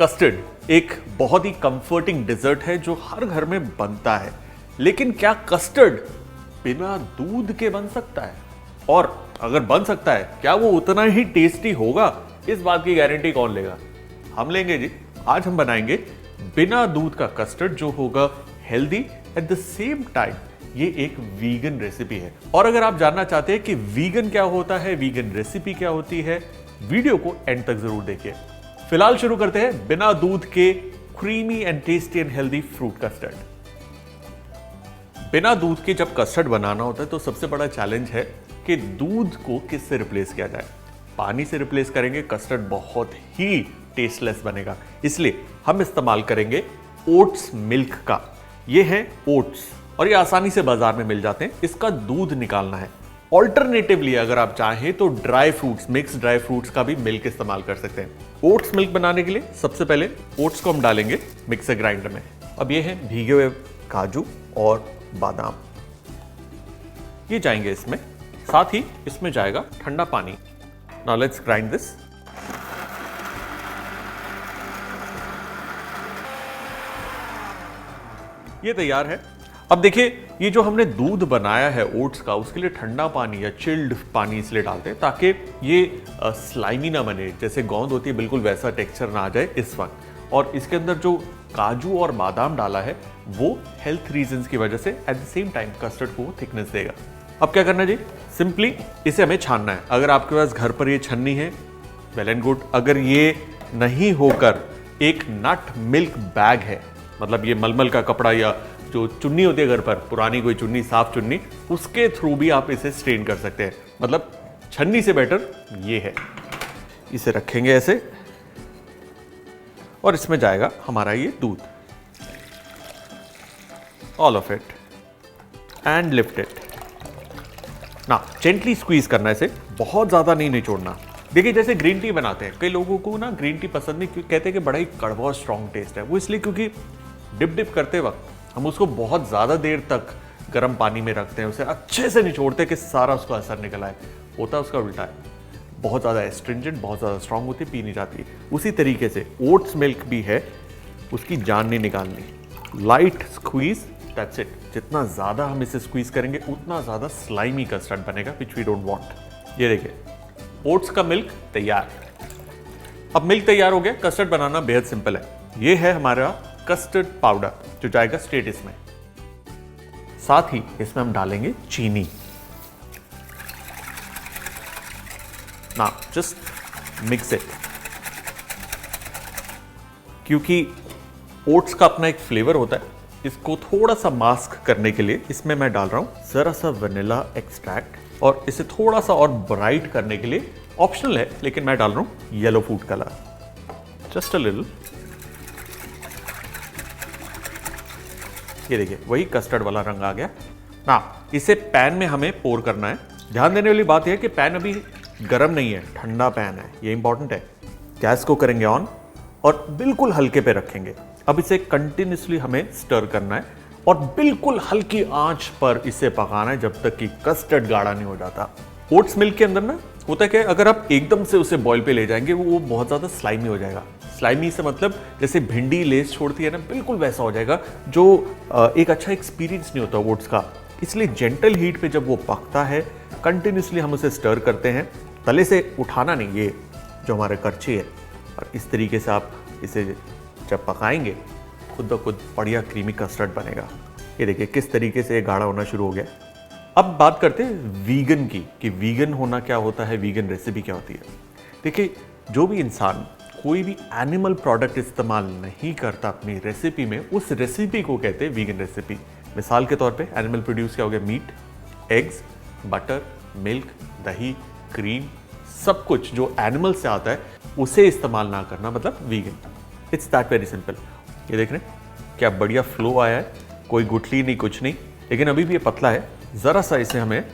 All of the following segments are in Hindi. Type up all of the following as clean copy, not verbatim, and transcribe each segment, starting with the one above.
कस्टर्ड एक बहुत ही कंफर्टिंग डिजर्ट है जो हर घर में बनता है, लेकिन क्या कस्टर्ड बिना दूध के बन सकता है? और अगर बन सकता है, क्या वो उतना ही टेस्टी होगा? इस बात की गारंटी कौन लेगा? हम लेंगे जी। आज हम बनाएंगे बिना दूध का कस्टर्ड जो होगा healthy at the same time. ये एक वीगन रेसिपी है, और अगर आप जानना चाहते हैं कि वीगन क्या होता है, वीगन रेसिपी क्या होती है, वीडियो को एंड तक जरूर देखिए। फिलहाल शुरू करते हैं बिना दूध के creamy and tasty and healthy fruit custard. बिना दूध के जब कस्टर्ड बनाना होता है तो सबसे बड़ा चैलेंज है कि दूध को किससे रिप्लेस किया जाए। पानी से रिप्लेस करेंगे, कस्टर्ड बहुत ही टेस्टलेस बनेगा। इसलिए हम इस्तेमाल करेंगे ओट्स मिल्क का। ये है ओट्स और ये आसानी से बाजार में मिल जाते हैं। इसका दूध निकालना है। ऑल्टरनेटिवली अगर आप चाहें तो dry fruits, mix dry fruits का भी मिल्क इस्तेमाल कर सकते हैं। ओट्स मिल्क बनाने के लिए सबसे पहले ओट्स को हम डालेंगे मिक्सर ग्राइंडर में। अब ये है भीगे हुए काजू और बादाम, ये जाएंगे इसमें। साथ ही इसमें जाएगा ठंडा पानी। Now let's grind this. ये तैयार है। अब देखिए, ये जो हमने दूध बनाया है ओट्स का, उसके लिए ठंडा पानी या चिल्ड पानी इसलिए डालते हैं ताकि ये स्लाइमी ना बने, जैसे गोंद होती है बिल्कुल वैसा टेक्सचर ना आ जाए इस वक्त। और इसके अंदर जो काजू और बादाम डाला है वो हेल्थ रीजंस की वजह से at the same time custard को थिकनेस देगा। अब क्या करना है जी? सिंपली इसे हमें छानना है। अगर आपके पास घर पर ये छन्नी है, वेल एंड गुड। अगर ये नहीं होकर एक नट मिल्क बैग है, मतलब ये मलमल का कपड़ा या जो चुन्नी होती है घर पर, पुरानी कोई चुन्नी, साफ चुन्नी, उसके थ्रू भी आप इसे स्ट्रेन कर सकते हैं। मतलब छन्नी से बेटर ये है। इसे रखेंगे ऐसे और इसमें जाएगा हमारा ये दूध, all of it, and lift it. ना जेंटली स्क्वीज करना है इसे, बहुत ज्यादा नहीं निचोड़ना। देखिए, जैसे ग्रीन टी बनाते हैं, कई लोगों को ना ग्रीन टी पसंद नहीं, कहते हैं कि बड़ा ही कड़वा और स्ट्रॉन्ग टेस्ट है। वो इसलिए क्योंकि डिप करते वक्त हम उसको बहुत ज्यादा देर तक गर्म पानी में रखते हैं, उसे अच्छे से निचोड़ते हैं कि सारा उसका असर निकल आए। होता उसका उल्टा है, बहुत ज्यादा एस्ट्रिंजेंट, बहुत ज्यादा स्ट्रॉन्ग होती है, पी नहीं जाती। उसी तरीके से ओट्स मिल्क भी है, उसकी जान नहीं निकालनी। Light squeeze, that's it. जितना ज्यादा हम इसे स्क्वीज करेंगे उतना ज्यादा स्लाइमी कस्टर्ड बनेगा, विच वी डोंट वांट। ये देखिए, ओट्स का मिल्क तैयार। अब मिल्क तैयार हो गया। कस्टर्ड बनाना बेहद सिंपल है। ये है हमारा कस्टर्ड पाउडर जो जाएगा स्ट्रेट इसमें। साथ ही इसमें हम डालेंगे चीनी। ना जस्ट मिक्स इट। क्योंकि ओट्स का अपना एक फ्लेवर होता है, इसको थोड़ा सा मास्क करने के लिए इसमें मैं डाल रहा हूं जरा सा वनीला एक्सट्रैक्ट, और इसे थोड़ा सा और ब्राइट करने के लिए, ऑप्शनल है लेकिन मैं डाल रहा हूं yellow food colour, just a little. ये देखिए, वही कस्टर्ड वाला रंग आ गया ना। इसे पैन में हमें पोर करना है। ध्यान देने वाली बात यह है कि पैन अभी गर्म नहीं है, ठंडा पैन है, ये इंपॉर्टेंट है। गैस को करेंगे ऑन और बिल्कुल हल्के पे रखेंगे। अब इसे कंटिन्यूसली हमें स्टर करना है और बिल्कुल हल्की आंच पर इसे पकाना है जब तक कि कस्टर्ड गाढ़ा नहीं हो जाता। ओट्स मिल्क के अंदर ना होता है कि अगर आप एकदम से उसे बॉईल पे ले जाएंगे वो बहुत ज्यादा स्लाइमी हो जाएगा। स्लाइमी से मतलब जैसे भिंडी लेस छोड़ती है ना, बिल्कुल वैसा हो जाएगा, जो एक अच्छा एक्सपीरियंस नहीं होता ओट्स का। इसलिए जेंटल हीट पे जब वो पकता है, कंटिन्यूसली हम उसे स्टर करते हैं। तले से उठाना नहीं, ये जो हमारे करछी है, और इस तरीके से आप इसे जब पकाएंगे खुद ब खुद बढ़िया क्रीमी कस्टर्ड बनेगा। ये देखिए किस तरीके से ये गाढ़ा होना शुरू हो गया। अब बात करते हैं वीगन की, कि वीगन होना क्या होता है, वीगन रेसिपी क्या होती है। देखिए, जो भी इंसान कोई भी एनिमल प्रोडक्ट इस्तेमाल नहीं करता अपनी रेसिपी में, उस रेसिपी को कहते हैं वीगन रेसिपी। मिसाल के तौर पे एनिमल प्रोड्यूस क्या हो गया? मीट, एग्स, बटर, मिल्क, दही, क्रीम, सब कुछ जो एनिमल से आता है उसे इस्तेमाल ना करना मतलब vegan. It's that very simple. ये देख रहे हैं क्या बढ़िया फ्लो आया है, कोई गुठली नहीं, कुछ नहीं। लेकिन अभी भी ये पतला है, जरा सा इसे हमें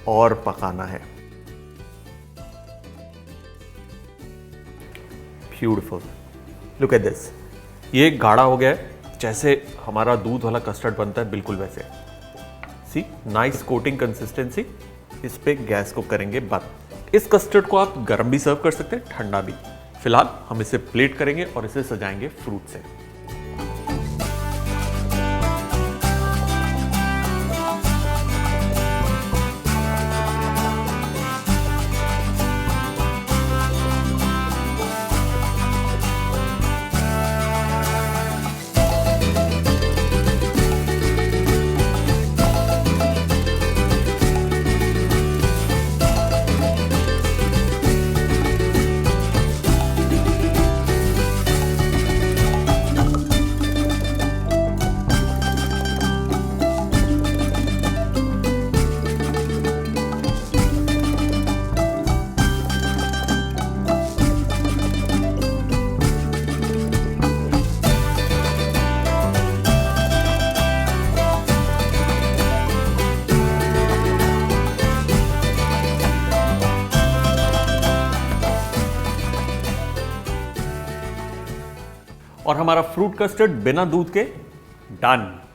और पकाना है। Beautiful, look at this. ये गाढ़ा हो गया है, जैसे हमारा दूध वाला कस्टर्ड बनता है बिल्कुल वैसे। सी, नाइस कोटिंग कंसिस्टेंसी। इस पे गैस को करेंगे बंद। इस कस्टर्ड को आप गर्म भी सर्व कर सकते हैं, ठंडा भी। फिलहाल हम इसे प्लेट करेंगे और इसे सजाएंगे फ्रूट से। और हमारा फ्रूट कस्टर्ड बिना दूध के डन।